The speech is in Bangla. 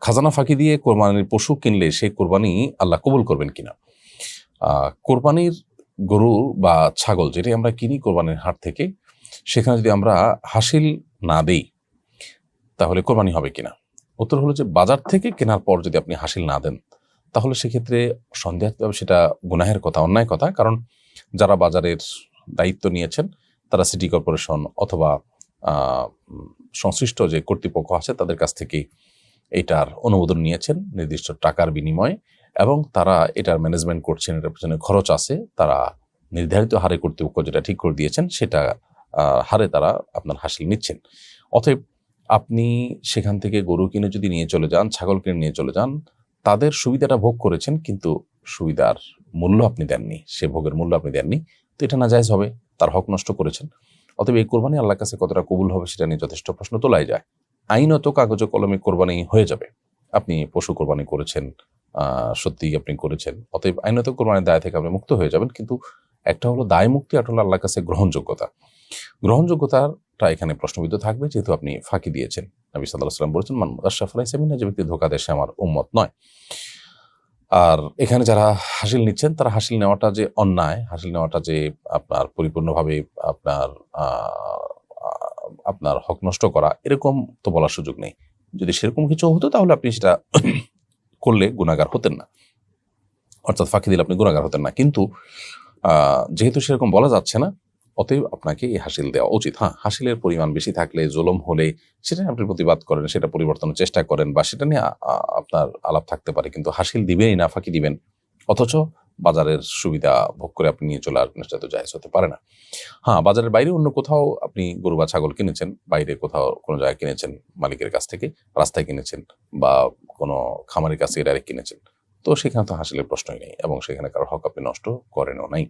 খাজানা ফাঁকি দিয়ে কোরবানির পশু কিনলে সেই কোরবানি আল্লাহ কবুল করবেন কিনা। কোরবানির গরু বা ছাগল যেটাই আমরা কিনি কোরবানির হাট থেকে, সেখানে যদি আমরা হাসিল না দেই তাহলে কোরবানি হবে কিনা। উত্তর হলো যে বাজার থেকে কেনার পর যদি আপনি হাসিল না দেন তাহলে সেক্ষেত্রে সন্দেহাতীতভাবে সেটা গুনাহের কথা, অন্যায় কথা। কারণ যারা বাজারের দায়িত্ব নিয়েছেন তারা সিটি কর্পোরেশন অথবা সংশ্লিষ্ট যে কর্তৃপক্ষ আছে তাদের কাছ থেকে এটার অনুমোদন নিয়েছেন নির্দিষ্ট টাকার বিনিময়ে, এবং তারা এটার ম্যানেজমেন্ট করছেন, এটার পেছনে খরচ আছে, তারা নির্ধারিত হারে কর্তৃপক্ষ যেটা ঠিক করে দিয়েছেন সেটা হারে তারা আপনার হাসিল নিচ্ছেন। অতএব আপনি সেখান থেকে গরু কিনে যদি নিয়ে চলে যান, ছাগল কিনে নিয়ে চলে যান, তাদের সুবিধাটা ভোগ করেছেন কিন্তু সুবিধার মূল্য আপনি দেননি, সে ভোগের মূল্য আপনি দেননি, তো এটা নাজায়েজ হবে, তার হক নষ্ট করেছেন। অতএব এই কোরবানি আল্লাহর কাছে কতটা কবুল হবে সেটা নিয়ে যথেষ্ট প্রশ্ন তোলাই যায়। আইনত কাগজে কলমে কোরবানি হয়ে যাবে, আপনি পশু কোরবানি করেছেন, সত্যিই আপনি করেছেন, অতএব আইনত কোরবানির দায় থেকে আপনি মুক্ত হয়ে যাবেন। কিন্তু একটা হলো দায় মুক্তি, একটা হলো আল্লাহর কাছে গ্রহণযোগ্যতাটা এখানে প্রশ্নবিদ্ধ থাকবে, যেহেতু আপনি ফাঁকি দিয়েছেন। নবী সাল্লাল্লাহু আলাইহি ওয়াসাল্লাম বলেছেন, মান গাশশা ফালাইসা মিন্না, যে ব্যক্তি ধোঁকা দেয় সে আমার উম্মত নয়। আর এখানে যারা হাসিল নিচ্ছেন তারা হাসিল নেওয়াটা যে অন্যায়, হাসিল নেওয়াটা যে আপনার পরিপূর্ণভাবে আপনার আপনার হক নষ্ট করা, এরকম তো বলার সুযোগ নেই। যদি সেরকম কিছু হতো তাহলে আপনি সেটা করলে গুনাহগার হতেন না, অর্থাৎ ফাঁকি দিলে আপনি গুনাহগার হতেন না। কিন্তু যেহেতু সেরকম বলা যাচ্ছে না, অতএব আপনাকে এই হাসিল দেওয়া উচিত। হ্যাঁ, হাসিলের পরিমাণ বেশি থাকলে, জুলুম হলে সেটা নিয়ে আপনি প্রতিবাদ করেন, সেটা পরিবর্তনের চেষ্টা করেন, বা সেটা নিয়ে আপনার আলাপ থাকতে পারে, কিন্তু হাসিল দিবেনই না, ফাঁকি দিবেন, অথচ বাজারের সুবিধা ভোগ করে আপনি নিয়ে চলে আসবেন, সেটা তো জায়েজ হতে পারে না। হ্যাঁ, বাজারের বাইরে অন্য কোথাও আপনি গরু বা ছাগল কিনেছেন, বাইরে কোথাও কোনো জায়গায় কিনেছেন, মালিকের কাছ থেকে, রাস্তায় কিনেছেন, বা কোনো খামারের কাছ থেকে ডাইরেক্ট কিনেছেন, তো সেখানে তো হাসিলের প্রশ্নই নেই, এবং সেখানে কারো হক আপনি নষ্ট করেনও নাই।